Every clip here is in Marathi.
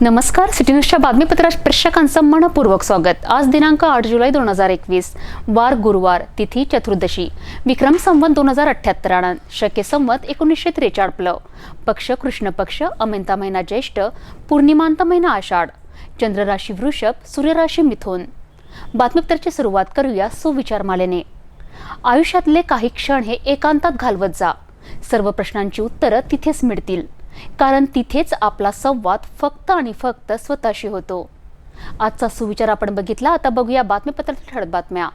नमस्कार, सिटी न्यूजच्या बातमीपत्रात प्रेक्षकांचं मनपूर्वक स्वागत। आज दिनांक 8 जुलै 2021, वार गुरुवार, तिथी चतुर्दशी, विक्रम संवत 2078, शके संवत 1943 प्लव, पक्ष कृष्ण पक्ष, अमिता महिना ज्येष्ठ, पूर्णिमांत महिना आषाढ, चंद्र राशी वृषभ, सूर्य राशी मिथुन। बातमीपत्राची सुरुवात करूया सुविचारमालेने। आयुष्यातले काही क्षण हे एकांतात घालवत जा। सर्व प्रश्नांची उत्तरं तिथेच मिळतील, कारण तिथेच आपला संवाद फक्त आणि फक्त स्वतःशी होतो। आजचा सुविचार आपण बघितला। आता बघूया बातमीपत्रातील ठळक बातम्या।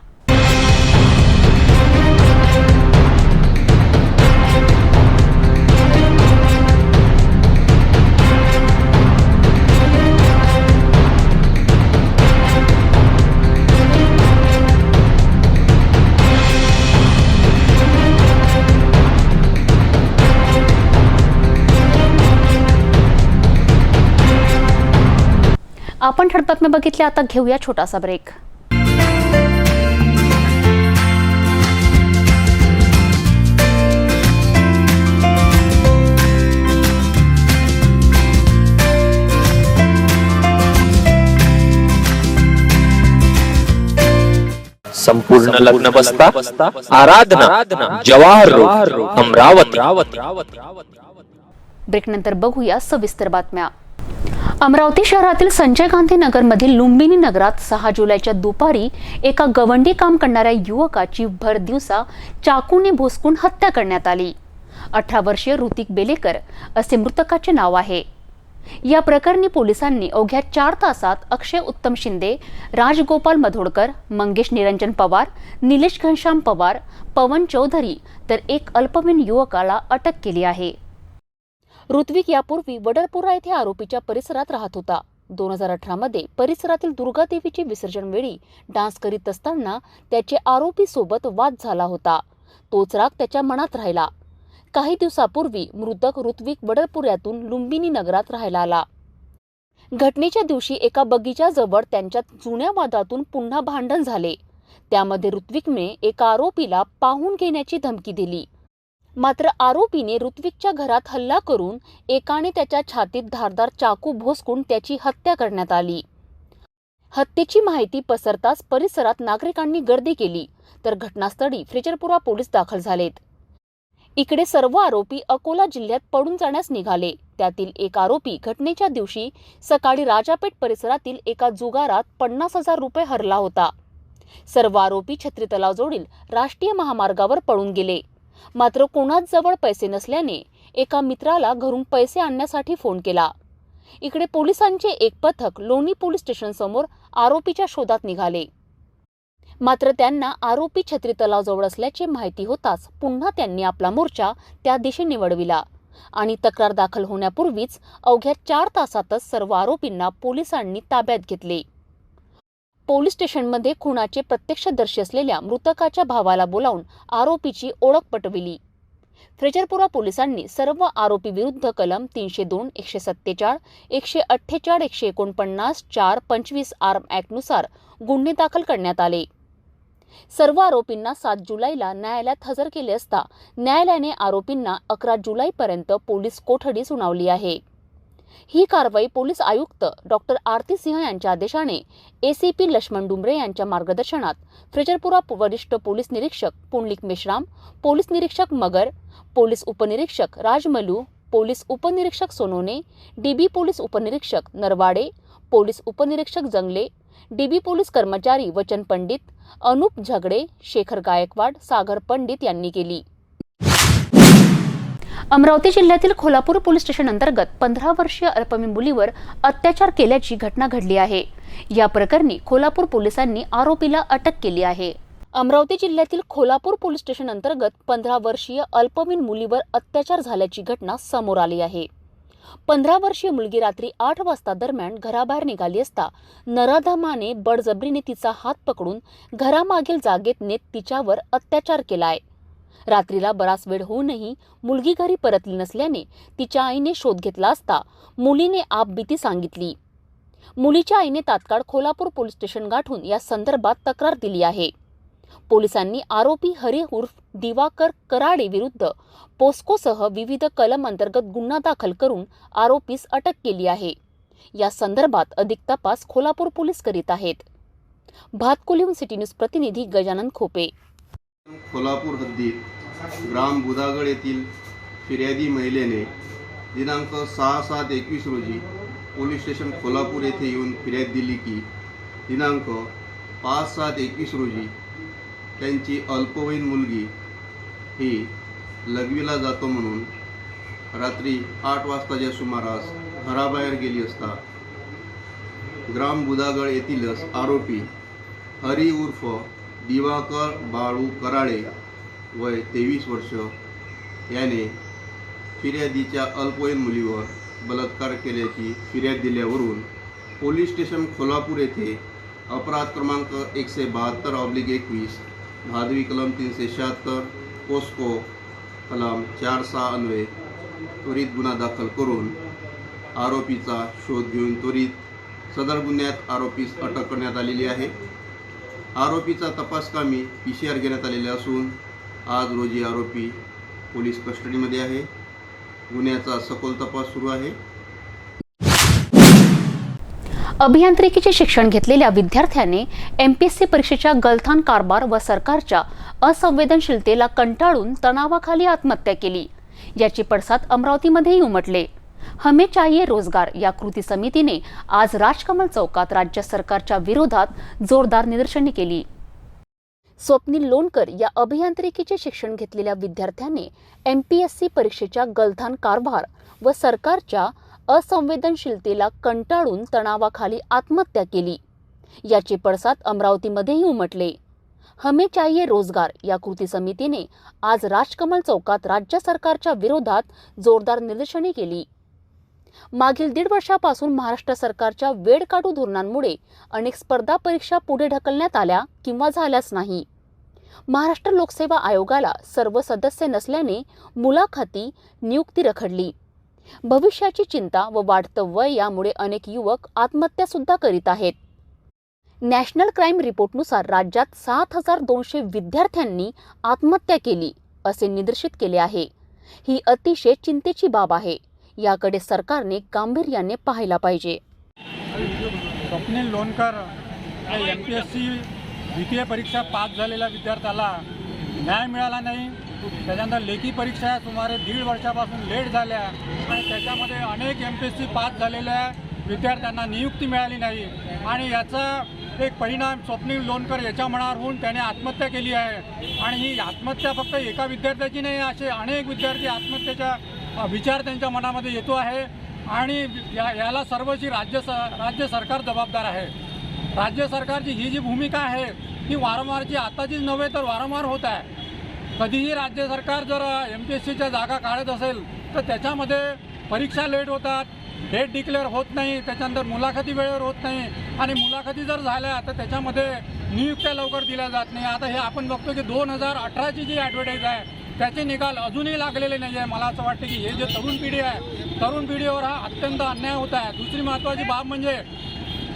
आपण ठळक बातम्या बघितल्या। आता घेऊया छोटासा ब्रेक। संपूर्ण लग्न बसता आराधना जवाहर रोड अमरावती। ब्रेक नंतर बघूया सविस्तर बातम्या। अमरावती शहरातील संजय गांधी नगर मधील लुंबिनी नगरात 6 जुलैच्या दुपारी एका गवंडी काम करणाऱ्या युवकाची भर दिवसा चाकूने भोसकून हत्या करण्यात आली। 18 वर्षीय ऋतिक बेलेकर असे मृतकाचे नाव आहे। या प्रकरणी पोलिसांनी अवघ्या 4 तासात अक्षय उत्तम शिंदे, राजगोपाल मधोडकर, मंगेश निरंजन पवार, निलेश घनश्याम पवार, पवन चौधरी तर एक अल्पवयीन युवकाला अटक केली आहे। ऋत्विक यापूर्वी वडरपुरा येथे आरोपीच्या परिसरात राहत होता। 2018 मध्ये परिसरातील दुर्गा देवीचे विसर्जन वेळी डान्स करीत असताना त्याचे आरोपी सोबत वाद झाला होता। तोच राग त्याच्या मनात राहिला। काही दिवसापूर्वी मृतक ऋत्विक वडरपुऱ्यातून लुंबिनी नगरात राहायला आला। घटनेच्या दिवशी एका बगीच्याजवळ त्यांच्यात जुन्या वादातून पुन्हा भांडण झाले। त्यामध्ये ऋत्विकने एका आरोपीला पाहून घेण्याची धमकी दिली। मात्र आरोपीने ऋत्विकच्या घरात हल्ला करून एकाने त्याच्या छातीत धारदार चाकू भोसकून त्याची हत्या करण्यात आली। हत्येची माहिती पसरताच परिसरात नागरिकांनी गर्दी केली, तर घटनास्थळी फ्रेजरपुरा पोलीस दाखल झालेत। इकडे सर्व आरोपी अकोला जिल्ह्यात पळून जाण्यास निघाले। त्यातील एक आरोपी घटनेच्या दिवशी सकाळी राजापेठ परिसरातील एका जुगारात 50,000 रुपये हरला होता। सर्व आरोपी छत्री तलावजवळील राष्ट्रीय महामार्गावर पळून गेले। मात्र कोणाच जवळ पैसे नसल्याने एका मित्राला घरून पैसे आणण्यासाठी फोन केला। इकडे पोलिसांचे एक पथक लोणी पोलीस स्टेशन समोर आरोपीच्या शोधात निघाले। मात्र त्यांना आरोपी छत्री तलावजवळ असल्याची माहिती होताच पुन्हा त्यांनी आपला मोर्चा त्या दिशेने वळविला आणि तक्रार दाखल होण्यापूर्वीच अवघ्या 4 तासातच सर्व आरोपींना पोलिसांनी ताब्यात घेतले। पोलीस स्टेशनमध्ये खुनाचे प्रत्यक्षदर्शी असलेल्या मृतकाच्या भावाला बोलावून आरोपीची ओळख पटविली। फ्रेजरपुरा पोलिसांनी सर्व आरोपी विरुद्ध कलम 302, 147, 148, 149, 4, 25 आर्म ॲक्ट नुसार गुन्हे दाखल करण्यात आले। सर्व आरोपींना 7 जुलैला न्यायालयात हजर केले असता न्यायालयाने आरोपींना 11 जुलैपर्यंत पोलीस कोठडी सुनावली आहे। ही कारवाई पोलीस आयुक्त डॉक्टर आरती सिंह यांच्या आदेशाने एसीपी लक्ष्मण डुमरे यांच्या मार्गदर्शनात फ्रेजरपुरा वरिष्ठ पोलीस निरीक्षक पुंडलिक मेश्राम, पोलीस निरीक्षक मगर, पोलीस उपनिरीक्षक राजमलू, पोलीस उपनिरीक्षक सोनोने, डीबी पोलीस उपनिरीक्षक नरवाडे, पोलीस उपनिरीक्षक जंगले, डीबी पोलीस कर्मचारी वचन पंडित, अनुप झगडे, शेखर गायकवाड, सागर पंडित यांनी केली। अमरावती जिल्ह्यातील खोलापूर पोलीस स्टेशन अंतर्गत 15 वर्षीय अल्पवयीन मुलीवर अत्याचार केल्याची घटना घडली आहे। या प्रकरणी खोलापूर पोलिसांनी आरोपीला अटक केली आहे। अमरावती जिल्ह्यातील खोलापूर पोलीस स्टेशन अंतर्गत 15 वर्षीय अल्पवयीन मुलीवर अत्याचार झाल्याची घटना समोर आली आहे। 15 वर्षीय मुलगी रात्री 8 वाजता दरम्यान घराबाहेर निघाली असता नराधमाने बळजबरीने तिचा हात पकडून घरामागील जागेत नेत तिच्यावर अत्याचार केलाय। रात्रीला बराच वेळ होऊनही मुलगी घरी परतली नसल्याने तिच्या आईने शोध घेतला असता मुलीने आपबीती सांगितली। मुलीच्या आईने तात्काळ खोलापूर पोलीस स्टेशन गाठून या संदर्भात तक्रार दिली आहे। पोलिसांनी आरोपी हरी उर्फ दिवाकर कराडे विरुद्ध पोस्कोसह विविध कलम अंतर्गत गुन्हा दाखल करून आरोपीस अटक केली आहे। या संदर्भात अधिक तपास कोल्हापूर पोलीस करीत आहेत. भातकुलीहून सिटी न्यूज प्रतिनिधी गजानन खोपे. कोल्हापूर हद्दीत ग्राम बुधागड येथील फिर्यादी महिलेने दिनांक 6/7/21 रोजी पोलीस स्टेशन कोल्हापूर येथे येऊन फिर्याद दिली की दिनांक 5/7/21 रोजी त्यांची अल्पवयीन मुलगी ही लघवीला जातो म्हणून रात्री 8 वाजताच्या सुमारास घराबाहेर गेली असता ग्राम बुधागड येथीलच आरोपी हरी उर्फ दिवाकर बाळू कराळे वय 23 वर्ष याने फिर्यादीच्या अल्पवयीन मुलीवर बलात्कार केल्याची फिर्याद दिल्यावरून पोलीस स्टेशन कोल्हापूर येथे अपराध क्रमांक 172/21 भादवी कलम 376 पोस्को कलम 4/6 अन्वये त्वरित गुन्हा दाखल करून आरोपीचा शोध घेऊन त्वरित सदर गुन्ह्यात आरोपीस अटक करण्यात आलेली आहे. आरोपीचा तपासकामी PCR घेण्यात आलेले असून आज रोजी आरोपी पोलीस कस्टडीमध्ये आहे. गुन्ह्याचा सखोल तपास सुरू आहे. अभियांत्रिकीचे शिक्षण घेतलेल्या विद्यार्थ्याने MPSC परीक्षेच्या गलथान कारभार व सरकारच्या असंवेदनशीलतेला कंटाळून तणावाखाली आत्महत्या केली. याचे पडसाद अमरावतीमध्येही उमटले. हमें चाहिए रोजगार या कृती समितीने आज राजकमल चौकात राज्य सरकारच्या विरोधात जोरदार निदर्शने केली. स्वप्नील लोणकर या अभियांत्रिकीचे शिक्षण घेतलेल्या विद्यार्थ्याने MPSC परीक्षेच्या गलथान कारभार व सरकारच्या असंवेदनशीलतेला कंटाळून तणावाखाली आत्महत्या केली. याचे पडसाद अमरावतीमध्येही उमटले. हमें चाहिए रोजगार या कृती समितीने आज राजकमल चौकात राज्य सरकारच्या विरोधात जोरदार निदर्शने केली. मागील 1.5 वर्षापासून महाराष्ट्र सरकारच्या वेळकाढू धोरणांमुळे अनेक स्पर्धा परीक्षा पुढे ढकलण्यात आल्या किंवा झाल्याच नाही. महाराष्ट्र लोकसेवा आयोगाला सर्व सदस्य नसल्याने मुलाखती नियुक्ती रखडली. भविष्याची चिंता व वाढतं वय यामुळे अनेक युवक आत्महत्या सुद्धा करीत आहेत. नॅशनल क्राईम रिपोर्टनुसार राज्यात 7,200 विद्यार्थ्यांनी आत्महत्या केली असे निदर्शित केले आहे. ही अतिशय चिंतेची बाब आहे. याकडे सरकारने गांभीर्याने पाहायला पाहिजे. स्वप्नील लोणकर या MPSC द्वितीय परीक्षा पास झालेल्या विद्यार्थ्याला न्याय मिळाला नाही. त्याच्यानंतर लेखी परीक्षा सुमारे 1.5 वर्षापासून लेट झाल्या आणि त्याच्यामध्ये अनेक MPSC पास झालेल्या विद्यार्थ्यांना नियुक्ती मिळाली नाही आणि याचा एक परिणाम स्वप्नील लोणकर याच्या मनावर होऊन त्याने आत्महत्या केली आहे. आणि ही आत्महत्या फक्त एका विद्यार्थ्याची नाही, असे अनेक विद्यार्थी आत्महत्येचा विचार त्यांच्या मनामध्ये येतो आहे आणि याला सर्वची राज्य सरकार जबाबदार आहे. राज्य सरकारची ही जी भूमिका आहे ही वारंवारची आताचीच नव्हे तर वारंवार होत आहे. कधीही राज्य सरकार जर MPSCच्या जागा काढत असेल तर त्याच्यामध्ये परीक्षा लेट होतात, डेट डिक्लेअर होत नाही, त्याच्यानंतर मुलाखती वेळेवर होत नाही आणि मुलाखती जर झाल्या तर त्याच्यामध्ये नियुक्त्या लवकर दिल्या जात नाही. आता हे आपण बघतो की 2018ची जी ॲडव्हर्टाईज आहे त्याचे निकाल अजूनही लागलेले नाही आहे. मला असं वाटतं की हे जे तरुण पिढी आहे तरुण पिढीवर हा अत्यंत अन्याय होत आहे. दुसरी महत्त्वाची बाब म्हणजे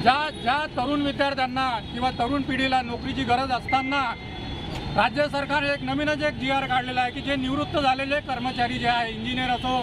ज्या तरुण विद्यार्थ्यांना किंवा तरुण पिढीला नोकरीची गरज असताना राज्य सरकारने एक नवीनच एक GR काढलेला आहे की जे निवृत्त झालेले कर्मचारी जे आहे, इंजिनियर असो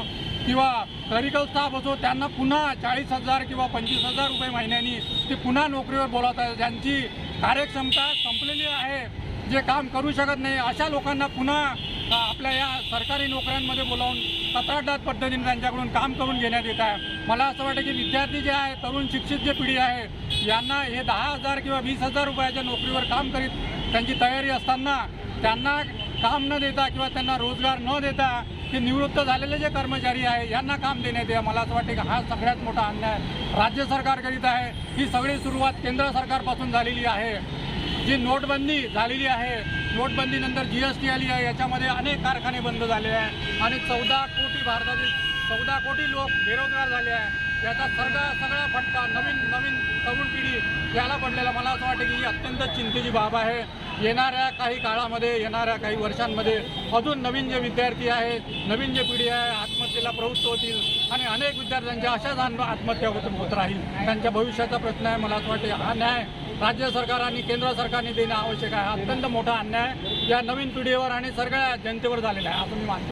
किंवा क्लरिकल स्टाफ असो, त्यांना पुन्हा 40,000 किंवा 25,000 रुपये महिन्यानी ते पुन्हा नोकरीवर बोलवत आहे. ज्यांची कार्यक्षमता संपलेली आहे, जे काम करू शकत नाही, अशा लोकांना पुन्हा आपल्या या सरकारी नोकऱ्यांमध्ये बोलावून कंत्राटदार पद्धतीने त्यांच्याकडून काम करून घेण्यात येत आहे. मला असं वाटतं की विद्यार्थी जे आहे, तरुण शिक्षित जे पिढी आहे यांना हे 10,000 किंवा 20,000 रुपयाच्या नोकरीवर काम करीत त्यांची तयारी असताना त्यांना काम न देता किंवा त्यांना रोजगार न देता ते निवृत्त झालेले जे कर्मचारी आहे यांना काम देण्यात यावं. मला असं वाटतं की हा सगळ्यात मोठा अन्याय राज्य सरकार करीत आहे. ही सगळी सुरुवात केंद्र सरकारपासून झालेली आहे. जी नोटबंदी झालेली आहे, नोटबंदीनंतर GST आली आहे, याच्यामध्ये अनेक कारखाने बंद झाले आहे आणि 14 कोटी भारतातील 14 कोटी लोक बेरोजगार झाले आहे. याचा सगळा फटका नवीन तरुण पिढी याला पडलेला मला असं वाटतं की ही अत्यंत चिंतेची बाब आहे. येणाऱ्या काही काळामध्ये, येणाऱ्या काही वर्षांमध्ये अजून नवीन जे विद्यार्थी आहेत, नवीन जे पिढी आहे आत्महत्येला प्रवृत्त होतील आणि अनेक विद्यार्थ्यांच्या अशाच आत्महत्या होत राहील. त्यांच्या भविष्याचा प्रश्न आहे. मला असं वाटतं हा न्याय राज्य सरकार आणि केंद्र सरकारने देणं आवश्यक आहे. अत्यंत मोठा अन्याय या नवीन पिढीवर आणि सगळ्या जनतेवर झालेला आहे असं मी मानतो.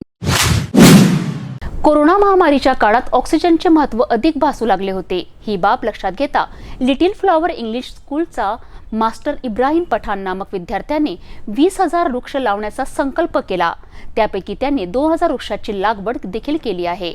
कोरोना महामारीच्या काळात ऑक्सिजनचे महत्त्व अधिक भासू लागले होते. ही बाब लक्षात घेता लिटिल फ्लॉवर इंग्लिश स्कूलचा मास्टर इब्राहिम पठाण नामक विद्यार्थ्याने 20,000 वृक्ष लावण्याचा संकल्प केला. त्यापैकी त्यांनी 2,000 वृक्षाची लागवड देखील केली आहे.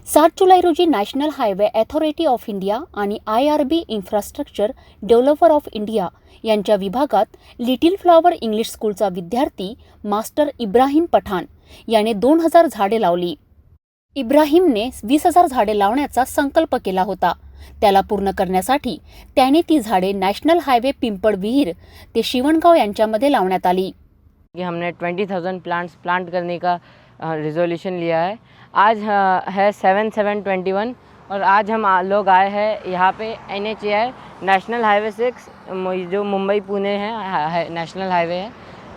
7 जुलै रोजी national highway authority of India आणि IRB infrastructure developer of India यांच्या विभागात लिटिल फ्लॉवर इंग्लिश स्कूलचा विद्यार्थी मास्टर इब्राहिम पठाण याने 2,000 झाडे लावली. इब्राहिमने 20,000 झाडे लावण्याचा संकल्प केला होता. त्याला पूर्ण करण्यासाठी त्याने ती झाडे नॅशनल हायवे पिंपळ विहीर ते शिवणगाव यांच्यामध्ये लावण्यात आली. हमने 20,000 प्लांट्स प्लांट करने का रिजोल्यूशन लिया है. आज है 7/7/21 और आज हम लोग आए हैं यहाँ पे NHAI नेशनल हाईवे 6 जो मुंबई पुणे है नेशनल हाईवे है,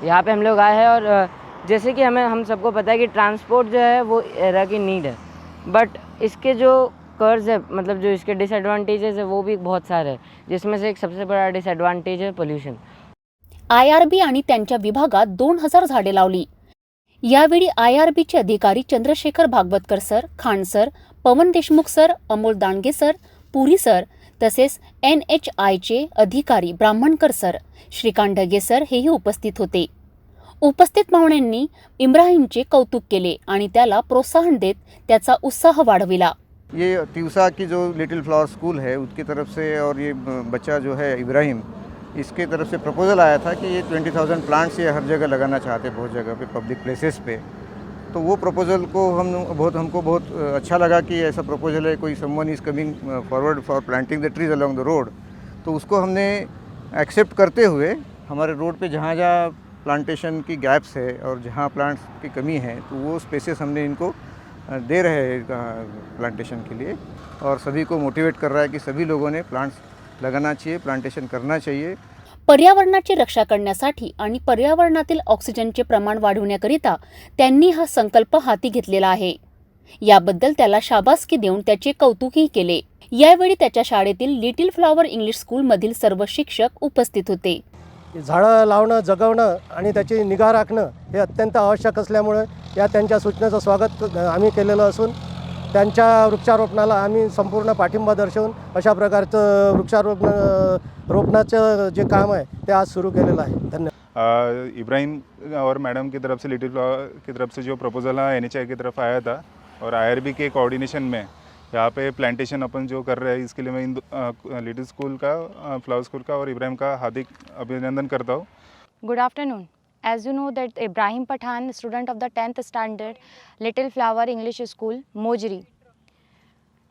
यहाँ पे हम लोग आए हैं. और जैसे कि हम सबको पता है कि ट्रांसपोर्ट जो है वो एरा की नीड है, बट इसके जो कर्ज है, मतलब जो इसके डिसएडवांटेजेस है वो भी बहुत सारे हैं, जिसमें से एक सबसे बड़ा डिसएडवांटेज है पोल्यूशन. IRB आणि त्यांच्या विभागात 2,000 झाडे लावली. यावेळी IRBचे अधिकारी चंद्रशेखर भागवतकर सर, खान सर, पवन देशमुख सर, अमोल दांडगे सर, पुरी सर तसेच NHAIचे अधिकारी ब्राह्मणकर सर, श्रीकांत ढगे सर हेही उपस्थित होते. उपस्थित पाहुण्यांनी इब्राहिमचे कौतुक केले आणि त्याला प्रोत्साहन देत त्याचा उत्साह वाढविला. ये तिवसा की जो लिटिल फ्लावर स्कूल है उसकी तरफ से और ये बच्चा जो है इब्राहिम, इसके तरफ से प्रपोज़ल आया था कि ये 20,000 प्लांट्स ये हर जगह लगाना चाहते, बहुत जगह पे पब्लिक प्लेसेस पे. तो वो प्रपोज़ल को हमको बहुत अच्छा लगा कि ऐसा प्रपोज़ल है, कोई someone is coming forward for planting the trees along the road. तो उसको हमने एक्सेप्ट करते हुए हमारे रोड पे जहाँ जहाँ प्लांटेशन की गैप्स है और जहाँ प्लांट्स की कमी है तो वो स्पेसेस हमने इनको दे रहे हैं प्लांटेशन के लिए, और सभी को मोटिवेट कर रहा है कि सभी लोगों ने प्लांट्स लगाना चाहिए, प्लांटेशन करना चाहिए. पर्यावरणाची रक्षा करण्यासाठी आणि पर्यावरणातील ऑक्सिजनचे प्रमाण वाढवण्याकरिता त्यांनी हा संकल्प हाती घेतलेला आहे. याबद्दल त्याला शाबासकी देऊन त्याचे कौतुकही केले. यावेळी त्याच्या शाळेतील लिटिल फ्लॉवर इंग्लिश स्कूलमधील सर्व शिक्षक उपस्थित होते. झाडं लावणं, जगवणं आणि त्याची निगा राखणं हे अत्यंत आवश्यक असल्यामुळे या त्यांच्या सूचनेचं स्वागत आम्ही केलेलं असून त्यांच्या वृक्षारोपणाला आम्ही संपूर्ण पाठिंबा दर्शवून अशा प्रकारचं रोपणाचं जे काम आहे ते आज सुरू केलेलं आहे. धन्यवाद. इब्राहिम और मैडम की तरफ से लिटिल फ्लावर की तरफ से जो प्रपोज़ल NHAI की तरफ आया था और IRB के कोऑर्डिनेशन में यहाँ पे प्लांटेशन अपन जो कर रहे हैं, इसके लिए मैं इन लिटिल स्कूल का, फ्लावर स्कूल का और इब्राहिम का हार्दिक अभिनंदन करता हूँ. Good afternoon. As you know that Ibrahim Pathan, student of the 10th standard, Little Flower English School, Mojri,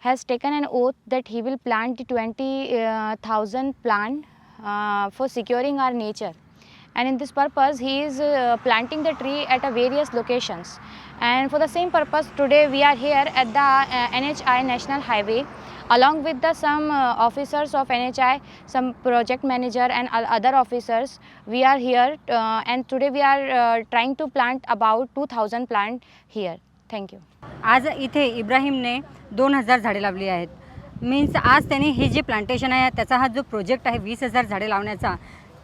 has taken an oath that he will plant 20,000 plant for securing our nature. And in this purpose, he is planting the tree at various locations. And for the same purpose, today we are here at the NHAI National Highway, along with some officers of NHAI, some project manager and other officers. We are here and today we are trying to plant about 2,000 plant here. Thank you. आज इथे इब्राहिमने 2,000 झाडे लावली आहेत. मीन्स आज त्यांनी हे जे प्लांटेशन आहे त्याचा हा जो प्रोजेक्ट आहे 20,000 झाडे लावण्याचा,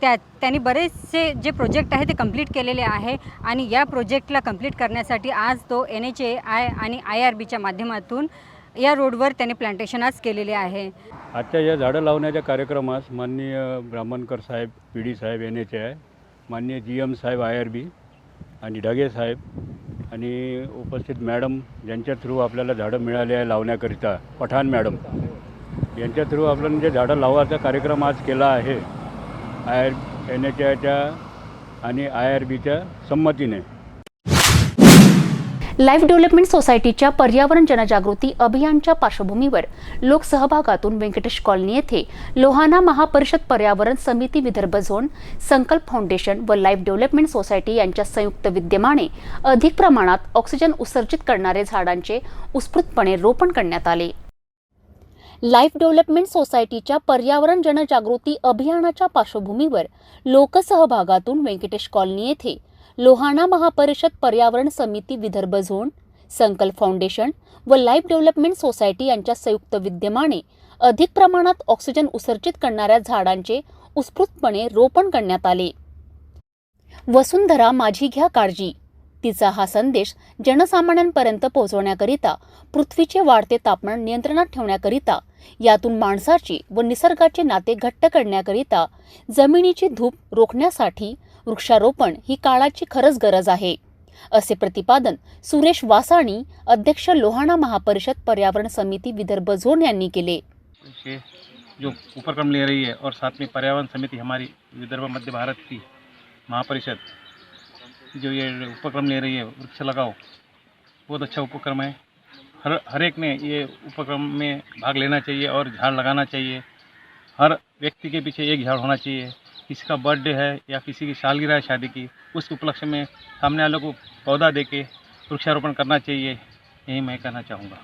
त्यांनी बरेचसे जे प्रोजेक्ट आहे ते कंप्लीट केलेले आहे. आणि या प्रोजेक्टला कंप्लीट करण्यासाठी आज तो NHAI आणि IRBच्या माध्यमातून या रोडवर त्यांनी प्लांटेशन आज केलेले आहे. आजच्या या झाडं लावण्याच्या कार्यक्रमास माननीय ब्राह्मणकर साहेब PD साहेब NHAI, माननीय GM साहेब IRB आणि ढगे साहेब आणि उपस्थित मॅडम ज्यांच्या थ्रू आपल्याला झाडं मिळाले आहे लावण्याकरिता, पठाण मॅडम यांच्या थ्रू आपण जे झाडं लावायचा कार्यक्रम आज केला आहे NHAIच्या आणि IRBच्या संमतीने. लाईफ डेव्हलपमेंट सोसायटीच्या पर्यावरण जनजागृती अभियानच्या पार्श्वभूमीवर लोकसहभागातून व्यंकटेश कॉलनी येथे लोहाना महापरिषद पर्यावरण समिती विदर्भ झोन, संकल्प फाउंडेशन व लाईफ डेव्हलपमेंट सोसायटी यांच्या संयुक्त विद्यमाने अधिक प्रमाणात ऑक्सिजन उत्सर्जित करणारे झाडांचे उत्स्फूर्तपणे रोपण करण्यात आले. लाईफ डेव्हलपमेंट सोसायटीच्या पर्यावरण जनजागृती अभियानाच्या पार्श्वभूमीवर लोकसहभागातून व्यंकटेश कॉलनी येथे लोहाना महापरिषद पर्यावरण समिती विदर्भ झोन, संकल्प फाउंडेशन व लाईफ डेव्हलपमेंट सोसायटी यांच्या संयुक्त विद्यमाने अधिक प्रमाणात ऑक्सिजन उत्सर्जित करणाऱ्या झाडांचे उत्स्फूर्तपणे रोपण करण्यात आले. वसुंधरा माझी घ्या काळजी, तिचा हा संदेश जनसामान्यांपर्यंत पोहोचवण्याकरिता पृथ्वीचे वाढते तापमान नियंत्रणात ठेवण्याकरिता, यातून माणसाची व निसर्गाचे नाते घट्ट करण्याकरिता, जमिनीची धूप रोखण्यासाठी वृक्षारोपण ही काळाची खरंच गरज आहे, असे प्रतिपादन सुरेश वासाणी, अध्यक्ष लोहाणा महापरिषद पर्यावरण समिति विदर्भ झोन यांनी केले। ये जो उपक्रम ले रही है और साथ में पर्यावरण समिति हमारी विदर्भ मध्य भारत की महापरिषद जो ये उपक्रम ले रही है वृक्ष लगाओ, बहुत अच्छा उपक्रम है। हर एक ने ये उपक्रम में भाग लेना चाहिए और झाड़ लगाना चाहिए। हर व्यक्ति के पीछे एक झाड़ होना चाहिए। किसी का बर्थडे है या किसी की सालगिरह है शादी की, उस उपलक्ष्य में सामने वालों को पौधा देके वृक्षारोपण करना चाहिए, यही मैं कहना चाहूँगा।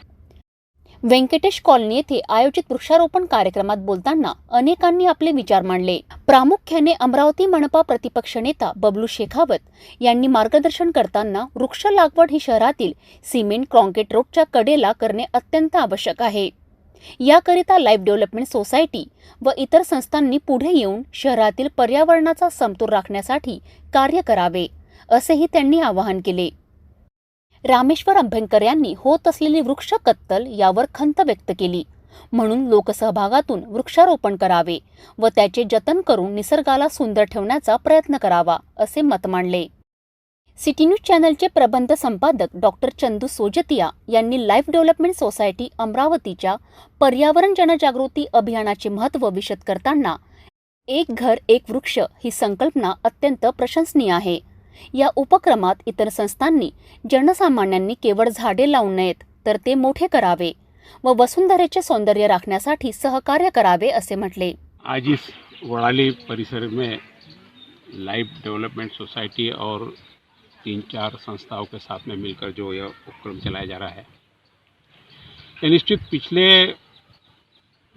व्यंकटेश कॉलनी येथे आयोजित वृक्षारोपण कार्यक्रमात बोलताना अनेकांनी आपले विचार मांडले। प्रामुख्याने अमरावती मनपा प्रतिपक्ष नेता बबलू शेखावत यांनी मार्गदर्शन करताना वृक्ष लागवड ही शहरातील सिमेंट कॉन्क्रीट रोडच्या कडेला करणे अत्यंत आवश्यक आहे। याकरिता लाईफ डेव्हलपमेंट सोसायटी व इतर संस्थांनी पुढे येऊन शहरातील पर्यावरणाचा समतोल राखण्यासाठी कार्य करावे, असेही त्यांनी आवाहन केले। रामेश्वर अभ्यंकर यांनी होत असलेली वृक्ष कत्तल यावर खंत व्यक्त केली, म्हणून लोकसहभागातून वृक्षारोपण करावे व त्याचे जतन करून निसर्गाला सुंदर ठेवण्याचा प्रयत्न करावा, असे मत मांडले। सिटी न्यूज चॅनलचे प्रबंध संपादक डॉक्टर चंदू सोजतिया यांनी लाईफ डेव्हलपमेंट सोसायटी अमरावतीच्या पर्यावरण जनजागृती अभियानाचे महत्त्व विशद करताना एक घर एक वृक्ष ही संकल्पना अत्यंत प्रशंसनीय आहे। या उपक्रमात इतर संस्थांनी जनसामान्यांनी केवळ झाडे लावू नयेत, तर ते मोठे करावे व वसुंधरेचे सौंदर्य राखण्यासाठी सहकार्य करावे, असे म्हटले। आज इस वड़ाली परिसर में लाइफ डेवलपमेंट सोसाइटी और 3-4 संस्थाओं के साथ में मिलकर जो यह उपक्रम चलाया जा रहा है, ये निश्चित पिछले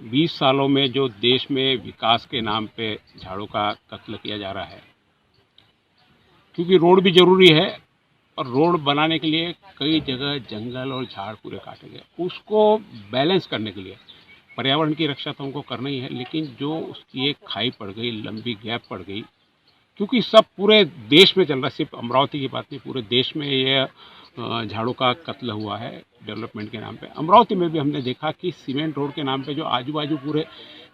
20 सालों में जो देश में विकास के नाम पे झाड़ों का कत्ल किया जा रहा है, क्योंकि रोड भी ज़रूरी है और रोड बनाने के लिए कई जगह जंगल और झाड़ पूरे काटे गए। उसको बैलेंस करने के लिए पर्यावरण की रक्षा तो हमको करना ही है, लेकिन जो उसकी एक खाई पड़ गई, लंबी गैप पड़ गई, क्योंकि सब पूरे देश में चल रहा है, सिर्फ अमरावती की बात नहीं, पूरे देश में ये झाड़ों का कत्ल हुआ है डेवलपमेंट के नाम पे। अमरावती में भी हमने देखा कि सीमेंट रोड के नाम पे जो आजू बाजू पूरे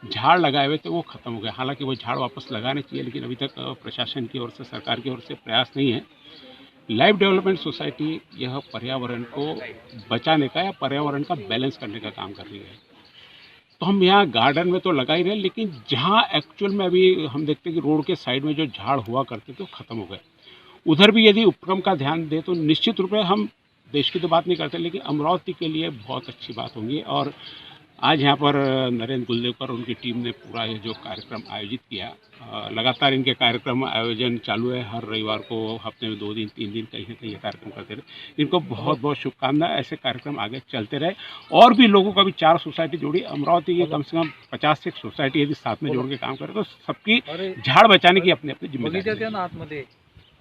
झाड़ लगाए हुए थे वो ख़त्म हो गए। हालांकि वो झाड़ वापस लगाने चाहिए, लेकिन अभी तक प्रशासन की ओर से, सरकार की ओर से प्रयास नहीं है। लाइफ डेवलपमेंट सोसाइटी यह पर्यावरण को बचाने का या पर्यावरण का बैलेंस करने का काम कर रही है। तो हम यहाँ गार्डन में तो लगा ही रहे, लेकिन जहाँ एक्चुअल में अभी हम देखते हैं कि रोड के साइड में जो झाड़ हुआ करते थे वो ख़त्म हो गए, उधर भी यदि उपक्रम का ध्यान दें तो निश्चित रूप से हम देश की तो बात नहीं करते, लेकिन अमरावती के लिए बहुत अच्छी बात होगी। और आज यहाँ पर नरेंद्र गुलदेवकर उनकी टीम ने पूरा ये जो कार्यक्रम आयोजित किया, लगातार इनके कार्यक्रम आयोजन चालू है। हर रविवार को हफ्ते में 2 दिन 3 दिन कहीं ना कहीं ये कार्यक्रम करते रहे। इनको बहुत बहुत शुभकामनाएं, ऐसे कार्यक्रम आगे चलते रहे। और भी लोगों का भी 4 सोसाइटी जोड़ी, अमरावती के कम से कम 50 से सोसाइटी यदि साथ में जोड़ के काम करे तो सबकी झाड़ बचाने की अपनी अपनी जिम्मेदारी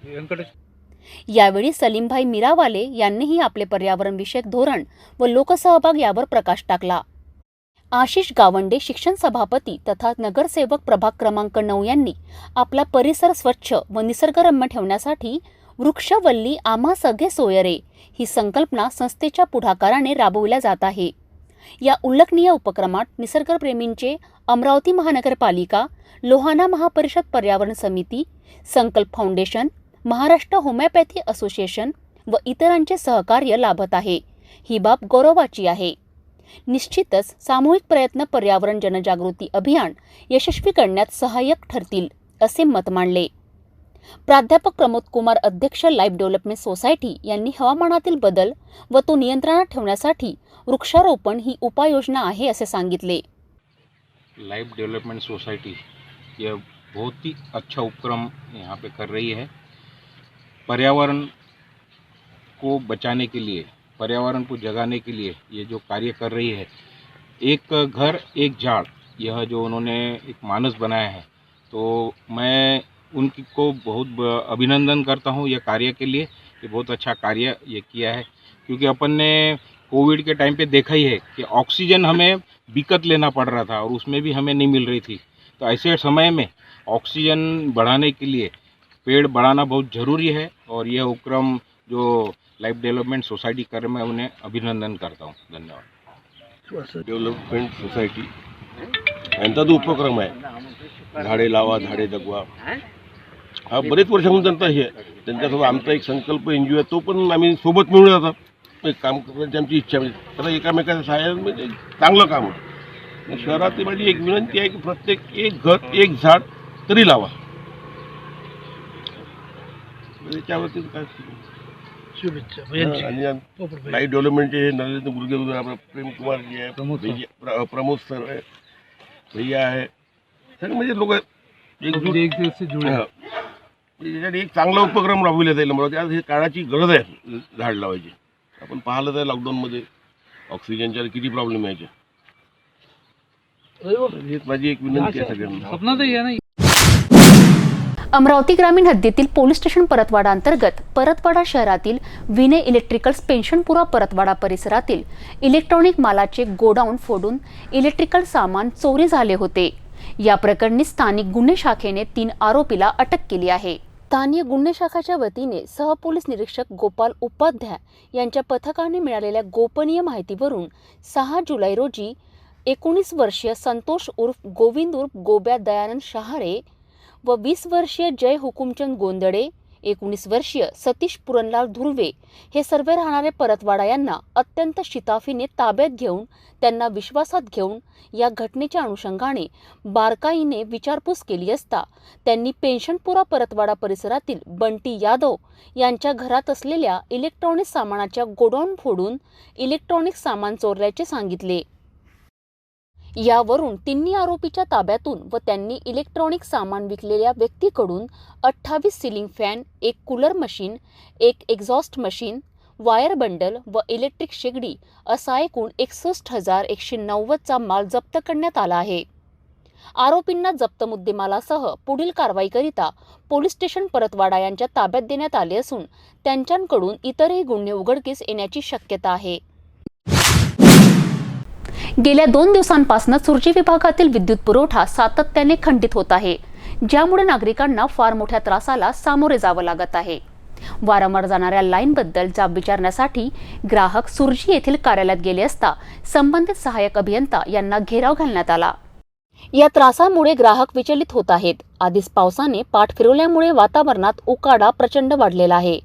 है। यावेळी सलीमभाई मीरावाले यांनीही आपले पर्यावरण विषयक धोरण व लोकसहभाग यावर प्रकाश टाकला। आशिष गावंडे, शिक्षण सभापती तथा नगरसेवक प्रभाग क्रमांक 9 यांनी आपला परिसर स्वच्छ व निसर्गरम्य ठेवण्यासाठी वृक्षवल्ली आम्हा सगळे सोयरे ही संकल्पना संस्थेच्या पुढाकाराने राबवल्या जात आहे। या उल्लेखनीय उपक्रमात निसर्गप्रेमींचे अमरावती महानगरपालिका, लोहाणा महापरिषद पर्यावरण समिती, संकल्प फाउंडेशन, महाराष्ट्र होमिओपॅथी असोसिएशन व इतरांचे सहकार्य लाभत आहे। ही बाब गौरवाची आहे। निश्चितच सामूहिक प्रयत्न पर्यावरण जनजागृती अभियान यशस्वी करण्यात सहाय्यक ठरतील, असे मत मांडले। प्राध्यापक प्रमोद कुमार, अध्यक्ष लाईफ डेव्हलपमेंट सोसायटी यांनी हवामानातील बदल व तो नियंत्रणात ठेवण्यासाठी वृक्षारोपण ही उपाययोजना आहे, असे सांगितले। लाइफ डेवलपमेंट सोसाइटी यह बहुत ही अच्छा उपक्रम यहाँ पे कर रही है। पर्यावरण को बचाने के लिए, पर्यावरण को जगाने के लिए ये जो कार्य कर रही है, एक घर एक झाड़, यह जो उन्होंने एक मानस बनाया है, तो मैं उनकी को बहुत अभिनंदन करता हूँ यह कार्य के लिए। ये बहुत अच्छा कार्य ये किया है, क्योंकि अपन ने कोविड के टाइम पे देखा ही है कि ऑक्सीजन हमें बिकत लेना पड़ रहा था और उसमें भी हमें नहीं मिल रही थी। तो ऐसे समय में ऑक्सीजन बढ़ाने के लिए पेड़ बढ़ाना बहुत ज़रूरी है और यह उपक्रम जो लाइफ डेवलपमेंट सोसाइटी कर रहे, मैं उन्हें अभिनंदन करता हूँ. धन्यवाद. डेव्हलपमेंट सोसायटी यांचा जो उपक्रम आहे, झाडे लावा झाडे जगवा, हा बरेच वर्षांपासून त्यांचा हे त्यांच्यासोबत आमचा एक संकल्प NGO आहे, तो पण आम्ही सोबत मिळून जातात एक काम करण्याची आमची इच्छा म्हणजे त्याला एकामेकाच्या सहाय्याने म्हणजे चांगलं काम आहे. शहरात माझी एक विनंती आहे की प्रत्येक एक घर एक झाड तरी लावा. त्याच्यावरती काय शुभेच्छा. लाईफ डेव्हलपमेंटचे नरेंद्र गुरगे, आपलं प्रेम कुमार जी आहे, प्रमोद सर आहे, भैया आहे, सगळे म्हणजे लोक याच्यासाठी एक चांगला उपक्रम राबविला जाईल अमरावती. आज हे काळाची गरज आहे झाड लावायची. आपण पाहिलं तर लॉकडाऊनमध्ये ऑक्सिजनच्या किती प्रॉब्लेम यायचे. माझी एक विनंती आहे सगळ्यांना. अमरावती ग्रामीण हद्दीतील पोलीस स्टेशन परतवाडा अंतर्गत परतवाडा शहरातील विनय इलेक्ट्रिकल्स पेन्शनपुरा परतवाडा परिसरातील इलेक्ट्रॉनिक मालाचे गोडाऊन फोडून इलेक्ट्रिकल सामान चोरी झाले होते. या प्रकरणी स्थानिक गुन्हे शाखेने 3 आरोपीला अटक केली आहे. स्थानीय गुन्हे शाखाच्या वतीने सहपोलीस निरीक्षक गोपाल उपाध्याय यांच्या पथकाने मिळालेल्या गोपनीय माहितीवरून 6 जुलै रोजी 19 वर्षीय संतोष उर्फ गोविंद उर्फ गोब्या दयानंद शहारे व 20 वर्षीय जय हुकुमचंद गोंदडे, 19 वर्षीय सतीश पुरणलाल धुर्वे हे सर्व राहणारे परतवाडा यांना अत्यंत शिताफीने ताब्यात घेऊन त्यांना विश्वासात घेऊन या घटनेच्या अनुषंगाने बारकाईने विचारपूस केली असता त्यांनी पेन्शनपुरा परतवाडा परिसरातील बंटी यादव यांच्या घरात असलेल्या इलेक्ट्रॉनिक सामानाच्या गोडाऊन फोडून इलेक्ट्रॉनिक सामान चोरल्याचे सांगितले. यावरून तिन्ही आरोपीच्या ताब्यातून व त्यांनी इलेक्ट्रॉनिक सामान विकलेल्या व्यक्तीकडून 28 ceiling fan, 1 cooler machine, 1 exhaust machine, wire bundle व इलेक्ट्रिक शेगडी असा एकूण 61,190चा माल जप्त करण्यात आला आहे. आरोपींना जप्त मुद्देमालासह पुढील कारवाईकरिता पोलीस स्टेशन परतवाडा यांच्या ताब्यात देण्यात आले असून त्यांच्याकडून इतरही गुन्हे उघडकीस येण्याची शक्यता आहे. गेल्या 2 दिवसांपासून सुरजी विभागातील विद्युत पुरवठा सातत्याने खंडित होत आहे, ज्यामुळे नागरिकांना फार मोठ्या त्रासाला सामोरे जावं लागत आहे. वारंवार जाणाऱ्या लाईनबद्दल जाब विचारण्यासाठी ग्राहक सुरजी येथील कार्यालयात गेले असता संबंधित सहाय्यक अभियंता यांना घेराव घालण्यात आला. या त्रासामुळे ग्राहक विचलित होत आहेत. आधीच पावसाने पाठ फिरवल्यामुळे वातावरणात उकाडा प्रचंड वाढलेला आहे.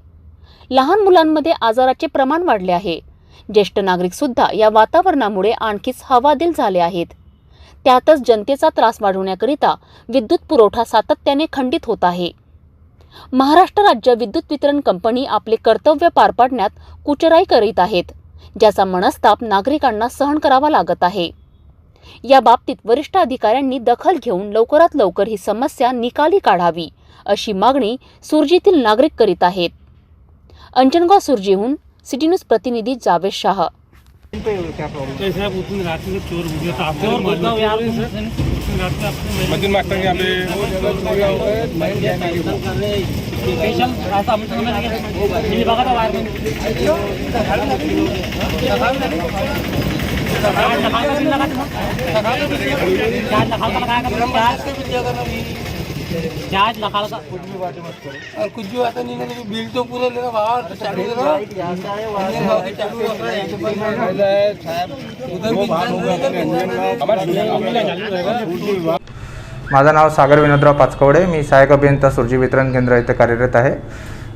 लहान मुलांमध्ये आजाराचे प्रमाण वाढले आहे. ज्येष्ठ नागरिक सुद्धा या वातावरणामुळे आणखीच हवादिल झाले आहेत. त्यातच जनतेचा त्रास वाढवण्याकरिता विद्युत पुरवठा सातत्याने खंडित होत आहे. महाराष्ट्र राज्य विद्युत वितरण कंपनी आपले कर्तव्य पार पाडण्यात कुचराई करीत आहेत, ज्याचा मनस्ताप नागरिकांना सहन करावा लागत आहे. या बाबतीत वरिष्ठ अधिकाऱ्यांनी दखल घेऊन लवकरात लवकर ही समस्या निकाली काढावी अशी मागणी सुरजीतील नागरिक करीत आहेत. अंजनगाव सुरजीहून सिटी न्यूज प्रतिनिधी जावेद शाह. चार्ज लखा का कुछ भी बात मत करो और कुछ भी बात नहीं ना बिल तो पूरा लेना बाहर चालू देना माझं नाव सागर विनोदराव पाचकवडे. मी सहाय्यक अभियंता सुरजी वितरण केंद्र येथे कार्यरत आहे.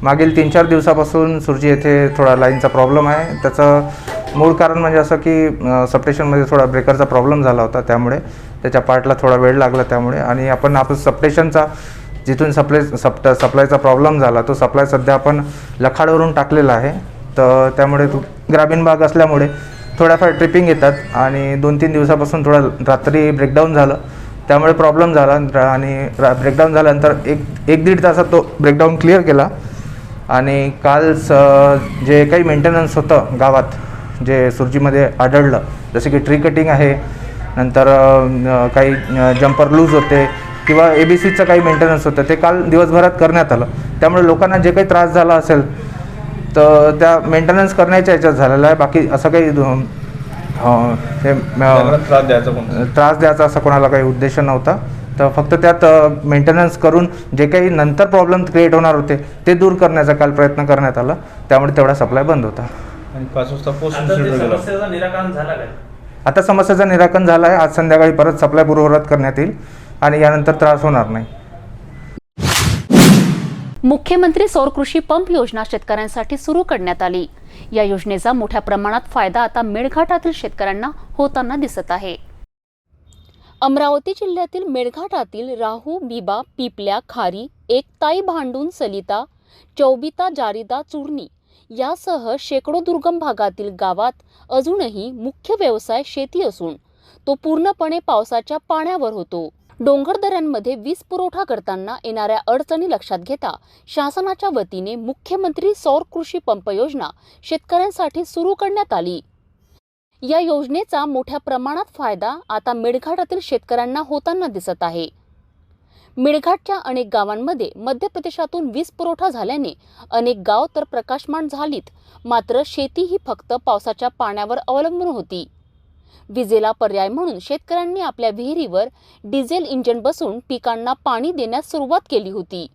मागील 3-4 दिवसापासून सुरजी येथे थोडा लाईनचा प्रॉब्लेम आहे. त्याचं मूळ कारण म्हणजे असं की सबस्टेशनमध्ये थोडा ब्रेकरचा प्रॉब्लेम झाला होता, त्यामुळे त्याच्या पार्टला थोडा वेळ लागला. त्यामुळे आणि आपण सबस्टेशनचा जिथून सप्लायचा प्रॉब्लेम झाला तो सप्लाय सध्या आपण लखाडवरून टाकलेला आहे. तर त्यामुळे ग्रामीण भाग असल्यामुळे थोड्याफार ट्रिपिंग येतात आणि 2-3 दिवसापासून थोडा रात्री ब्रेकडाऊन झालं, त्यामुळे प्रॉब्लेम झाला. आणि ब्रेकडाऊन झाल्यानंतर 1-1.5 तासात तो ब्रेकडाऊन क्लिअर केला. आणि काल जे काही मेंटेनन्स होतं गावात जे सुरजीमध्ये आढळलं, जसे की ट्री कटिंग आहे, नंतर काही जम्पर लूज होते किंवा ABCचं काही मेंटेनन्स होतं, ते काल दिवसभरात करण्यात आलं. त्यामुळे लोकांना जे काही त्रास झाला असेल तर त्या मेंटेनन्स करण्याच्या याच्यात झालेला आहे. बाकी असं काही त्रास द्यायचा असा कोणाला काही उद्देश नव्हता. तर फक्त त्यात मेंटेनन्स करून जे काही नंतर प्रॉब्लेम क्रिएट होणार होते ते दूर करण्याचा काल प्रयत्न करण्यात आला, त्यामुळे तेवढा सप्लाय बंद होता. आणि 5 वाजता पोस्ट समस्येचं निराकरण झालं काय? आता समस्येचं निराकरण झालं आहे. आज संध्याकाळी परत सप्लाय पूर्ववत करण्यात येईल आणि यानंतर त्रास होणार नाही. मुख्यमंत्री सौर कृषी पंप योजना शेतकऱ्यांसाठी सुरू करण्यात आली. या योजनेचा मोठ्या प्रमाणात फायदा आता मेळघाटातील शेतकऱ्यांना होताना दिसत आहे. अमरावती जिल्ह्यातील मेळघाटातील राहू, बिबा, पिपल्या, खारी, एकताई, भांडून, सलिता, चौबिता, जारिदा, चुरणी यासह शेकडो दुर्गम भागातील गावात अजूनही मुख्य व्यवसाय शेती असून तो पूर्णपणे पावसाच्या पाण्यावर होतो. डोंगर दऱ्यांमध्ये वीज पुरवठा करताना येणाऱ्या अडचणी लक्षात घेता शासनाच्या वतीने मुख्यमंत्री सौर कृषी पंप योजना शेतकऱ्यांसाठी सुरू करण्यात आली. या योजनेचा मोठ्या प्रमाणात फायदा आता मेळघाटातील शेतकऱ्यांना होताना दिसत आहे. मेळघाटच्या अनेक गावांमध्ये मध्य प्रदेशातून वीज पुरवठा झाल्याने अनेक गाव तर प्रकाशमान झालीत, मात्र शेती ही फक्त पावसाच्या पाण्यावर अवलंबून होती. विजेला पर्याय म्हणून शेतकऱ्यांनी आपल्या विहिरीवर डिझेल इंजिन बसवून पिकांना पाणी देण्यास सुरुवात केली होती.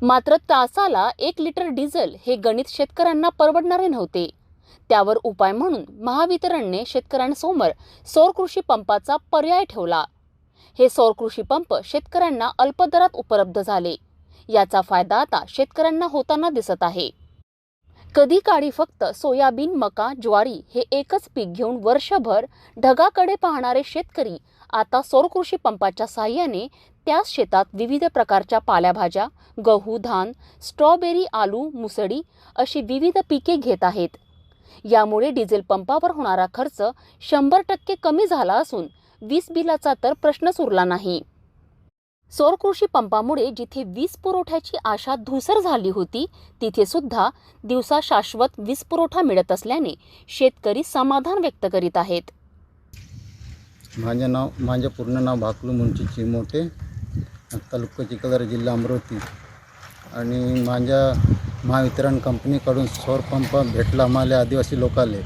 मात्र तासाला 1 लिटर डिझेल हे गणित शेतकऱ्यांना परवडणारे नव्हते. त्यावर उपाय म्हणून महावितरणने शेतकऱ्यांसमोर सौर कृषी पंपाचा पर्याय ठेवला. हे सौर कृषी पंप शेतकऱ्यांना अल्प दरात उपलब्ध झाले. याचा फायदा आता शेतकऱ्यांना होताना दिसत आहे. कधी काळी फक्त सोयाबीन, मका, ज्वारी हे एकच पीक घेऊन वर्षभर ढगाकडे पाहणारे शेतकरी आता सौर कृषी पंपाच्या साहाय्याने त्याच शेतात विविध प्रकारच्या पालेभाज्या, गहू, धान, स्ट्रॉबेरी, आलू, मुसळी अशी विविध पिके घेत आहेत. यामुळे डिझेल पंपावर होणारा खर्च 100% कमी झाला असून वीज बिलाचा तर प्रश्नच उरला नाही. सौर कृषी पंपामुळे जिथे वीज पुरवठ्याची आशा धूसर झाली होती, तिथे सुद्धा दिवसा शाश्वत वीज पुरवठा मिळत असल्याने शेतकरी समाधान व्यक्त करीत आहेत. माझे पूर्ण नाव भाकलू मुंशी चिमोटे, तालुका चिखलदरा, जिल्हा अमरावती. आणि माझ्या महावितरण कंपनीकडून सौर पंप भेटला आम्हाला आदिवासी लोकाले.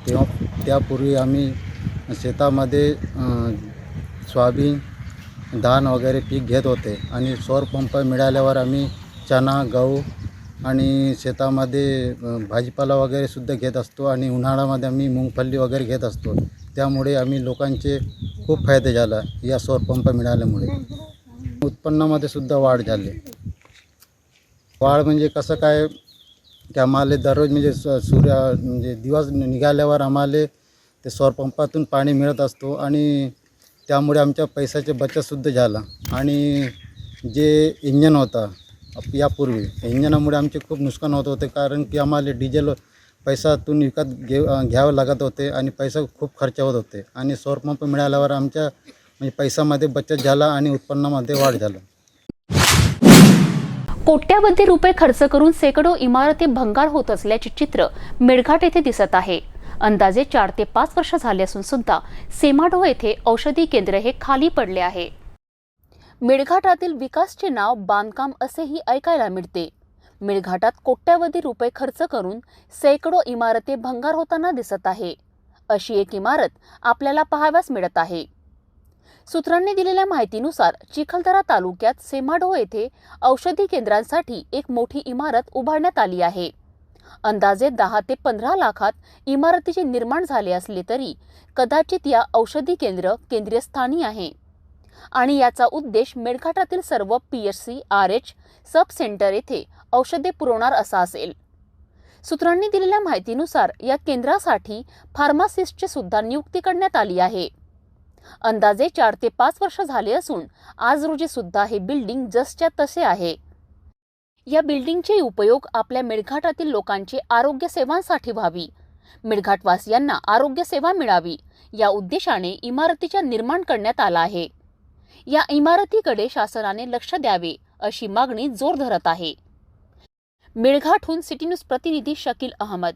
तेव्हा त्यापूर्वी आम्ही शेतामध्ये सोयाबीन, धान वगैरे पीक घेत होते आणि सौर पंप मिळाल्यावर आम्ही चणा, गहू आणि शेतामध्ये भाजीपाला वगैरे सुद्धा घेत असतो आणि उन्हाळ्यामध्ये आम्ही मुंगफल्ली वगैरे घेत असतो. त्यामुळे आम्ही लोकांचे खूप फायदे झाला या सौर पंप मिळाल्यामुळे. उत्पन्नामध्ये सुद्धा वाढ झाली. वाढ म्हणजे कसं काय की आम्हाला दररोज म्हणजे म्हणजे दिवस निघाल्यावर आम्हाला ते सौर पंपातून पाणी मिळत असतो आणि त्यामुळे आमच्या पैशाची बचतसुद्धा झाला. आणि जे इंजन होता यापूर्वी, इंजनामुळे आमचे खूप नुकसान होत होते, कारण की आम्हाला डिझेल पैशातून विकत घ्यावं लागत होते आणि पैसा खूप खर्च होत होते. आणि सौर पंप मिळाल्यावर आमच्या म्हणजे पैशामध्ये बचत झाला आणि उत्पन्नामध्ये वाढ झाला. कोट्यावधी रुपये खर्च करून शेकडो इमारती भंगार होत असल्याचे चित्र मेळघाट येथे दिसत आहे. अंदाजे 4 ते 5 वर्ष झाले असून सुद्धा सेमाडो येथे औषधी केंद्र हे खाली पडले आहे. मेळघाटातील विकासचे नाव बांधकाम असेही ऐकायला मिळते. मेळघाटात कोट्यावधी रुपये खर्च करून शेकडो इमारती भंगार होताना दिसत आहे. अशी एक इमारत आपल्याला पाहाव्यास मिळत आहे. सूत्रांनी दिलेल्या माहितीनुसार चिखलदरा तालुक्यात सेमाडो येथे औषधी केंद्रांसाठी एक मोठी इमारत उभारण्यात आली आहे. अंदाजे 10 ते 15 लाखात इमारतीचे निर्माण झाले असले तरी कदाचित या औषधी केंद्र केंद्रीय स्थानी आहे आणि याचा उद्देश मेळघाटातील सर्व PHC, RH, सब सेंटर येथे औषधे पुरवणार असा असेल. सूत्रांनी दिलेल्या माहितीनुसार या केंद्रासाठी फार्मासिस्टची सुद्धा नियुक्ती करण्यात आली आहे. अंदाजे 4 ते 5 वर्ष झाले असून आज रोजी सुद्धा हे बिल्डिंग जसच्या तसे आहे. या बिल्डिंगचे उपयोग आपल्या मेळघाटातील लोकांचे आरोग्य सेवांसाठी व्हावी, मेळघाटवासियांना आरोग्य सेवा मिळावी या उद्देशाने इमारतीच्या निर्माण करण्यात आला आहे. या इमारतीकडे शासनाने लक्ष द्यावे अशी मागणी जोर धरत आहे. मेळघाटहून सिटी न्यूज प्रतिनिधी शकील अहमद.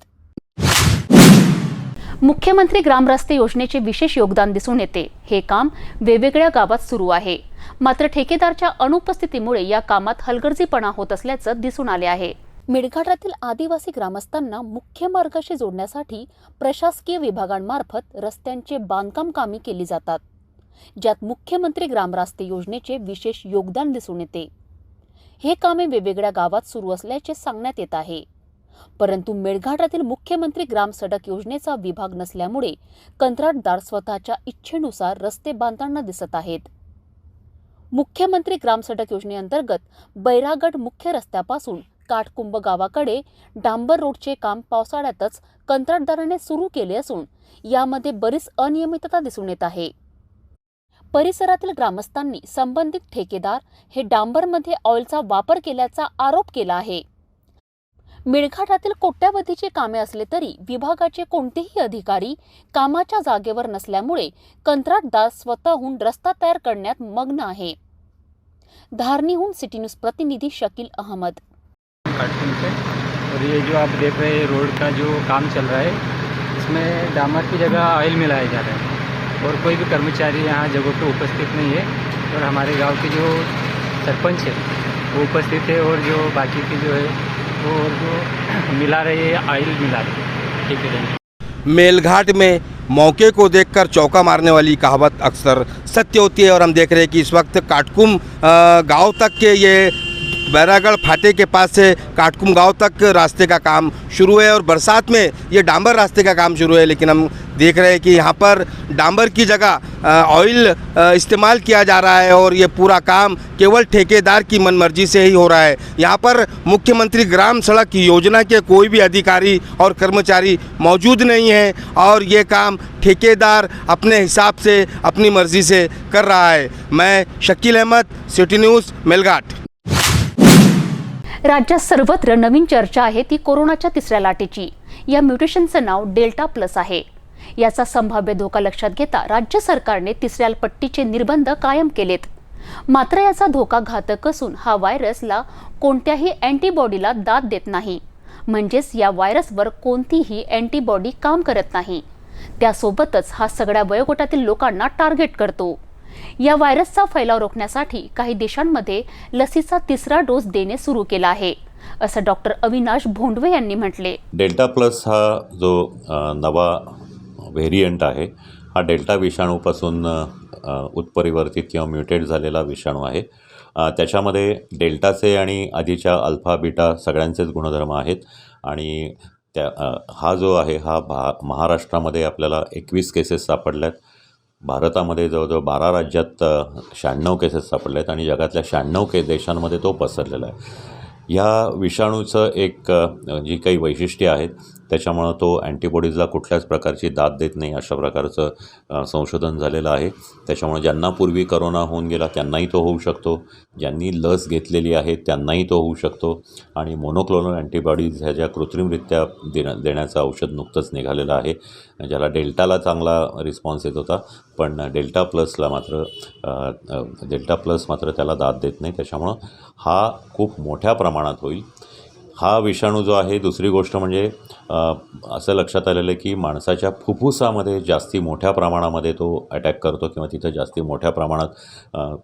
मुख्यमंत्री ग्रामरस्ते योजनेचे विशेष योगदान दिसून येते. हे काम वेगवेगळ्या गावात सुरू आहे, मात्र ठेकेदारच्या अनुपस्थितीमुळे या कामात हलगर्जीपणा होत असल्याचं दिसून आले आहे. मेळघाटातील आदिवासी ग्रामस्थांना मुख्य मार्गाशी जोडण्यासाठी प्रशासकीय विभागांमार्फत रस्त्यांचे बांधकाम कामे केली जातात. ज्यात मुख्यमंत्री ग्रामरस्ते योजनेचे विशेष योगदान दिसून येते. हे कामे वेगवेगळ्या गावात सुरू असल्याचे सांगण्यात येत आहे. परंतु मेळघाटातील मुख्यमंत्री ग्राम सडक योजनेचा विभाग नसल्यामुळे कंत्राटदार स्वतःच्या इच्छेनुसार रस्ते बांधताना दिसत आहेत. मुख्यमंत्री ग्राम सडक योजनेअंतर्गत बैरागड मुख्य रस्त्यापासून काटकुंब गावाकडे डांबर रोडचे काम पावसाळ्यातच कंत्राटदाराने सुरू केले असून यामध्ये बरीच अनियमितता दिसून येत आहे. परिसरातील ग्रामस्थांनी संबंधित ठेकेदार हे डांबरमध्ये ऑइलचा वापर केल्याचा आरोप केला आहे. मेळघाटातील कोट्यावधीची कामे असले तरी विभागाचे कोणतेही अधिकारी कामाच्या जागेवर नसल्यामुळे कंत्राटदार स्वतःहून रस्ता तयार करण्यात मग्न आहे. धारणीहून सिटी न्यूज प्रतिनिधी शकील अहमद. और ये जो आप देख रहे हैं रोड का जो काम चल रहा है, इसमें डामर की जगह ऑयल मिलाया जा रहा है और कोई भी कर्मचारी यहाँ जगह पे उपस्थित नहीं है. और हमारे गांव के जो सरपंच है वो उपस्थित है और जो बाकी के जो है वो जो मिला रहे हैं ऑयल मिला रहे हैं. ठीक है. मेलघाट में मौके को देखकर चौंका मारने वाली कहावत अक्सर सत्य होती है और हम देख रहे हैं कि इस वक्त काटकुम गांव तक के ये बैरागढ़ फाटे के पास से काटकुम गांव तक रास्ते का काम शुरू है और बरसात में ये डांबर रास्ते का काम शुरू है. लेकिन हम देख रहे हैं कि यहाँ पर डांबर की जगह ऑयल इस्तेमाल किया जा रहा है और ये पूरा काम केवल ठेकेदार की मनमर्जी से ही हो रहा है. यहाँ पर मुख्यमंत्री ग्राम सड़क योजना के कोई भी अधिकारी और कर्मचारी मौजूद नहीं है और ये काम ठेकेदार अपने हिसाब से अपनी मर्जी से कर रहा है. मैं शकील अहमद, सिटी न्यूज़, मेलघाट. राज्यात सर्वत्र नवीन चर्चा आहे ती कोरोनाच्या तिसऱ्या लाटेची. या म्युटेशनचं नाव डेल्टा प्लस आहे. याचा संभाव्य धोका लक्षात घेता राज्य सरकारने तिसऱ्या पट्टीचे निर्बंध कायम केलेत. मात्र याचा धोका घातक असून हा व्हायरसला कोणत्याही अँटीबॉडीला दाद देत नाही. म्हणजेच या व्हायरसवर कोणतीही अँटीबॉडी काम करत नाही. त्यासोबतच हा सगळ्या वयोगटातील लोकांना टार्गेट करतो. या व्हायरसचा फैलाव रोखण्यासाठी काही देशांमध्ये लसीचा तिसरा डोस देणे सुरू केला आहे, असं डॉक्टर अविनाश भोंडवे यांनी म्हटले. डेल्टा प्लस हा जो नवा व्हेरियंट आहे हा डेल्टा विषाणूपासून उत्परिवर्तित किंवा म्युटेट झालेला विषाणू आहे. त्याच्यामध्ये डेल्टाचे आणि आधीच्या अल्फा बीटा सगळ्यांचेच गुणधर्म आहेत आणि हा जो आहे हा महाराष्ट्रामध्ये आपल्याला 21 केसेस सापडल्यात. भारतामध्ये जवळजवळ 12 राज्यात 96 केसेस सापडले आहेत आणि जगातल्या 96 देशांमध्ये तो पसरलेला आहे. ह्या विषाणूचं एक जी काही वैशिष्ट्ये आहेत त्याच्यामुळं तो अँटीबॉडीजला कुठल्याच प्रकारची दाद देत नाही अशा प्रकारचं संशोधन झालेलं आहे. त्याच्यामुळे ज्यांना पूर्वी करोना होऊन गेला त्यांनाही तो होऊ शकतो, ज्यांनी लस घेतलेली आहे त्यांनाही तो होऊ शकतो आणि मोनोक्लोनल अँटीबॉडीज ह्या ज्या कृत्रिमरित्या देण्याचं औषध नुकतंच निघालेलं आहे ज्याला डेल्टाला चांगला रिस्पॉन्स येत होता पण डेल्टा प्लस मात्र त्याला दाद देत नाही. त्याच्यामुळं हा खूप मोठ्या प्रमाणात होईल. हा विषाणू जो आहे दुसरी गोष्ट म्हणजे असं लक्षात आलेलं आहे की माणसाच्या फुफ्फुसामध्ये जास्ती मोठ्या प्रमाणामध्ये तो अटॅक करतो किंवा तिथं जास्ती मोठ्या प्रमाणात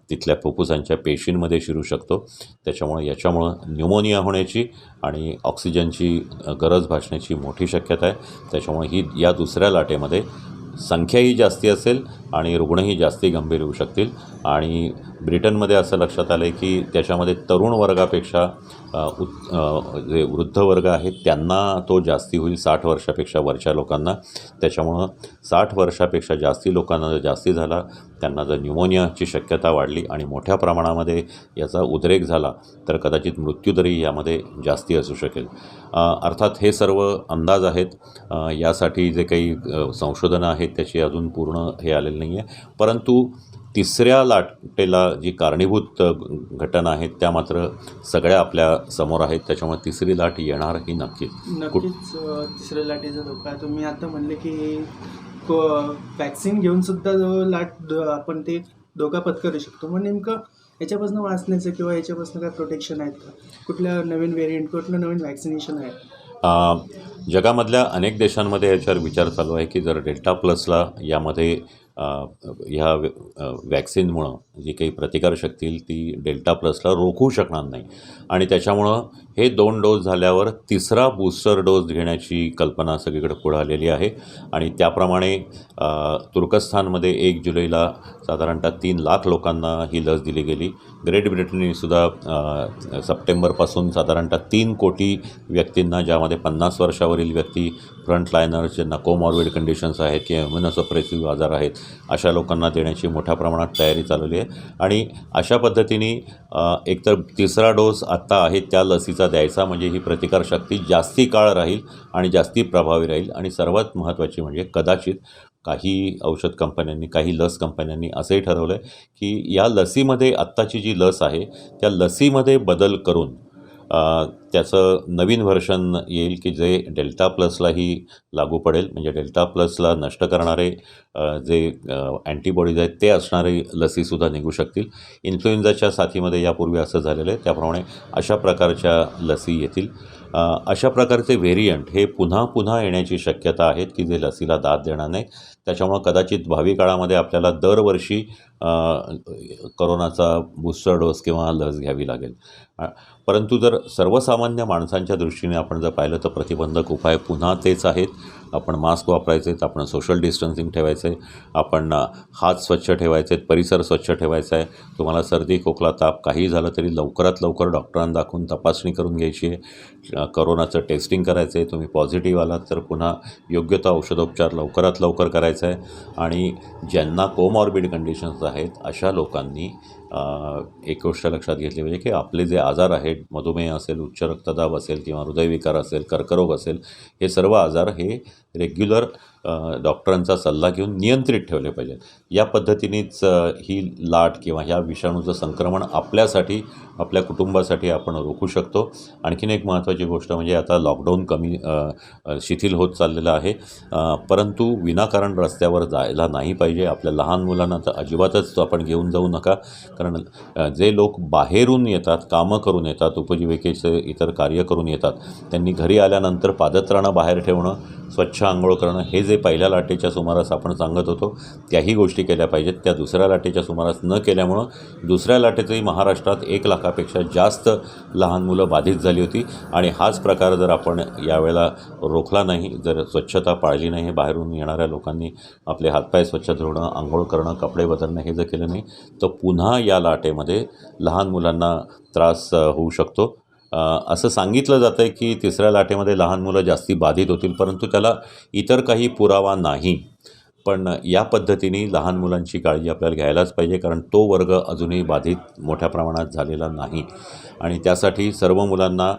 तिथल्या फुफ्फुसांच्या पेशींमध्ये शिरू शकतो. याच्यामुळं न्यूमोनिया होण्याची आणि ऑक्सिजनची गरज भासण्याची मोठी शक्यता आहे. त्याच्यामुळे या दुसऱ्या लाटेमध्ये संख्याही जास्ती असेल आणि रुग्णही जास्ती गंभीर होऊ शकतील. आणि ब्रिटनमध्ये असं लक्षात आलं आहे की त्याच्यामध्ये तरुण वर्गापेक्षा जे वृद्ध वर्ग आहेत त्यांना तो जास्ती होईल 60 वर्षापेक्षा वरच्या लोकांना. त्याच्यामुळं 60 वर्षापेक्षा जास्ती लोकांना जर जास्ती झाला त्यांना जर न्यूमोनियाची शक्यता वाढली आणि मोठ्या प्रमाणामध्ये याचा उद्रेक झाला तर कदाचित मृत्यूदरही यामध्ये जास्ती असू शकेल. अर्थात हे सर्व अंदाज आहेत. यासाठी जे काही संशोधनं आहेत त्याची अजून पूर्ण हे आलेलं नाही आहे. परंतु तिसऱ्या लाटेला जी कारणीभूत घटना आहेत त्या मात्र सगळ्या आपल्या समोर आहेत. त्याच्यामुळे तिसरी लाट येणार ही नक्कीच. तिसऱ्या लाटेचा धोका तुम्ही आता म्हणले की वॅक्सिन घेऊन सुद्धा लाट आपण ते धोका पत्करू शकतो. मग नेमकं याच्यापासून वाचण्याचं किंवा याच्यापासून काय प्रोटेक्शन आहेत का? कुठल्या नवीन व्हेरियंट कुठलं नवीन वॅक्सिनेशन आहे? जगामधल्या अनेक देशांमध्ये याच्यावर विचार चालू आहे की जर डेल्टा प्लसला यामध्ये ह्या वॅक्सिनमुळं जी काही प्रतिकारशक्ती येईल ती डेल्टा प्लसला रोखू शकणार नाही आणि त्याच्यामुळं हे 2 डोस झाल्यावर तिसरा बूस्टर डोस घेण्याची कल्पना सगळीकडे पुढे आलेली आहे आणि त्याप्रमाणे तुर्कस्थानमध्ये 1 जुलैला साधारणतः 3 लाख लोकांना ही लस दिली गेली. ग्रेट ब्रिटननेसुद्धा सप्टेंबरपासून साधारणतः 3 कोटी व्यक्तींना, ज्यामध्ये 50 वर्षावरील व्यक्ती, फ्रंटलायनर्स, ज्यांना कोमॉर्बिड कंडिशन्स आहेत किंवा इम्युनोसप्रेसिव्ह आजार आहेत, अशा लोकांना देण्याची मोठ्या प्रमाणात तयारी चालवली आहे. आणि अशा पद्धतीने एकतर तिसरा डोस आत्ता आहे त्या लसीचा द्यायचा, म्हणजे ही प्रतिकारशक्ती जास्ती काळ राहील आणि जास्ती प्रभावी राहील. आणि सर्वात महत्त्वाची म्हणजे कदाचित काही औषध कंपन्यांनी, काही लस कंपन्यांनी असंही ठरवलं आहे की या लसीमध्ये, आत्ताची जी लस आहे त्या लसीमध्ये बदल करून त्याचं नवीन व्हर्शन येईल की जे डेल्टा प्लसलाही लागू पडेल. म्हणजे डेल्टा प्लसला नष्ट करणारे जे अँटीबॉडीज आहेत ते असणारे लसीसुद्धा निघू शकतील. इन्फ्लुएन्झाच्या साथीमध्ये यापूर्वी असं झालेलं आहे, त्याप्रमाणे अशा प्रकारच्या लसी येतील. अशा प्रकारचे व्हेरियंट हे पुन्हा पुन्हा येण्याची शक्यता आहेत की जे लसीला दाद देणार नाहीत. त्याच्यामुळं कदाचित भावी काळामध्ये आपल्याला दरवर्षी कोरोनाचा बूस्टर डोस किंवा लस घ्यावी लागेल. परंतु जर सर्वसामान्य माणसांच्या दृष्टीने आपण जर पाहिलं तर प्रतिबंधक उपाय पुन्हा तेच आहेत. आपण मास्क वापरायचे आहेत, आपण सोशल डिस्टन्सिंग ठेवायचं आहे, आपण हात स्वच्छ ठेवायचे आहेत, परिसर स्वच्छ ठेवायचा आहे. तुम्हाला सर्दी, खोकला, ताप काही झालं तरी लवकरात लवकर डॉक्टरांना दाखवून तपासणी करून घ्यायची आहे. कोरोनाचं टेस्टिंग करायचं आहे. तुम्ही पॉझिटिव्ह आलात तर पुन्हा योग्य तो औषधोपचार लवकरात लवकर करायचा आहे. आणि ज्यांना कोमॉर्बिड कंडिशन्स आहेत अशा लोकांनी एक गोष्ट लक्षात घेतली पाहिजे की आपले जे आजार आहेत, मधुमेह असेल, उच्च रक्तदाब असेल किंवा हृदयविकार असेल, कर्करोग असेल, हे सर्व आजार हे रेग्युलर डॉक्टरांचा सल्ला घेऊन नियंत्रित ठेवले पाहिजेत. या पद्धतीनेच ही लाट किंवा ह्या विषाणूचं संक्रमण आपल्यासाठी, आपल्या कुटुंबासाठी आपण रोखू शकतो. आणखीन एक महत्त्वाची गोष्ट म्हणजे आता लॉकडाऊन शिथिल होत चाललेलं आहे, परंतु विनाकारण रस्त्यावर जायला नाही पाहिजे. आपल्या लहान मुलांना तर अजिबातच आपण घेऊन जाऊ नका, कारण जे लोक बाहेरून येतात, कामं करून येतात, उपजीविकेचे इतर कार्य करून येतात, त्यांनी घरी आल्यानंतर पादत्राणं बाहेर ठेवणं, स्वच्छ आंघोळ करणं, हे जे पहिल्या लाटेच्या सुमारास आपण सांगत होतो त्याही गोष्टी केल्या पाहिजेत. त्या दुसऱ्या लाटेच्या सुमारास न केल्यामुळं दुसऱ्या लाटेतही महाराष्ट्रात 1 लाखापेक्षा जास्त लहान मुलं बाधित झाली होती. आणि हाच प्रकार जर आपण यावेळेला रोखला नाही, जर स्वच्छता पाळली नाही, बाहेरून येणाऱ्या लोकांनी आपले हातपाय स्वच्छ धुणं, आंघोळ करणं, कपडे बदलणं हे जर केलं नाही तर पुन्हा या लाटेमध्ये लहान मुलांना त्रास होऊ शकतो. असं सांगितलं जातं आहे की तिसऱ्या लाटेमध्ये लहान मुलं जास्ती बाधित होतील, परंतु त्याला इतर काही पुरावा नाही. पण या पद्धतीने लहान मुलांची काळजी आपल्याला घ्यायलाच पाहिजे, कारण तो वर्ग अजूनही बाधित मोठ्या प्रमाणात झालेला नाही. आणि त्यासाठी सर्व मुलांना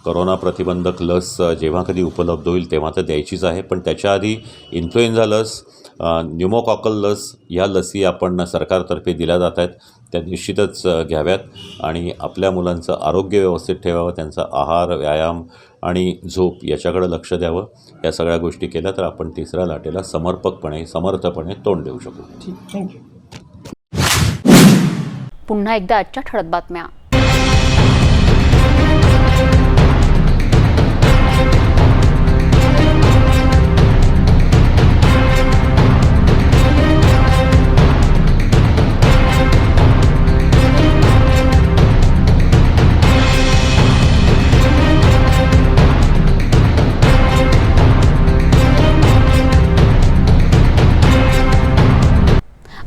कोरोना प्रतिबंधक लस जेव्हा कधी उपलब्ध होईल तेव्हा तर द्यायचीच आहे. पण त्याच्या आधी इन्फ्लुएन्झा लस, न्यूमोकॉकल लस, ह्या लसी आपण सरकारतर्फे दिल्या जात आहेत, त्या निश्चितच घ्याव्यात. आणि आपल्या मुलांचं आरोग्य व्यवस्थित ठेवावं, त्यांचा आहार, व्यायाम आणि झोप याच्याकडे लक्ष द्यावं. या सगळ्या गोष्टी केल्या तर आपण तिसऱ्या लाटेला समर्थपणे तोंड देऊ शकू. थँक्यू. पुन्हा एकदा आजच्या ठळक बातम्या.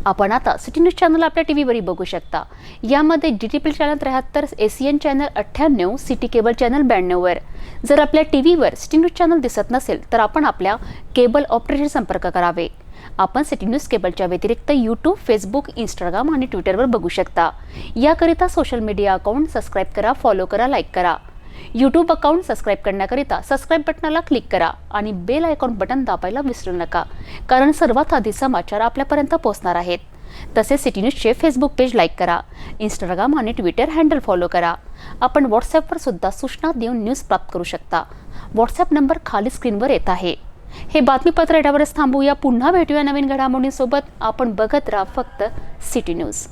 आपण आता सिटी न्यूज चॅनल आपल्या टीव्हीवरही बघू शकता. यामध्ये DTPL channel 73, ACN channel 98, city cable channel 92वर. जर आपल्या टीव्हीवर सिटी न्यूज चॅनल दिसत नसेल तर आपण आपल्या केबल ऑपरेटरशी संपर्क करावे. आपण सिटी न्यूज केबलच्या व्यतिरिक्त यूट्यूब, फेसबुक, इंस्टाग्राम आणि ट्विटरवर बघू शकता. याकरिता सोशल मीडिया अकाउंट सबस्क्राईब करा, फॉलो करा, लाईक करा. यूट्यूब अकाउंट सबस्क्राईब करण्याकरिता सबस्क्राईब बटनाला क्लिक करा आणि बेल आयकॉन बटन दाबायला विसरू नका, कारण सर्वात आधी समाचार आपल्यापर्यंत पोहोचणार आहेत. तसेच सिटी न्यूजचे फेसबुक पेज लाईक करा, इंस्टाग्राम आणि ट्विटर हँडल फॉलो करा. आपण व्हॉट्सॲपवर सुद्धा सूचना देऊन न्यूज प्राप्त करू शकता. व्हॉट्सॲप नंबर खाली स्क्रीनवर येत आहे. हे बातमीपत्र यावरच थांबूया. पुन्हा भेटूया नवीन घडामोडींसोबत. आपण बघत राहा फक्त सिटी न्यूज.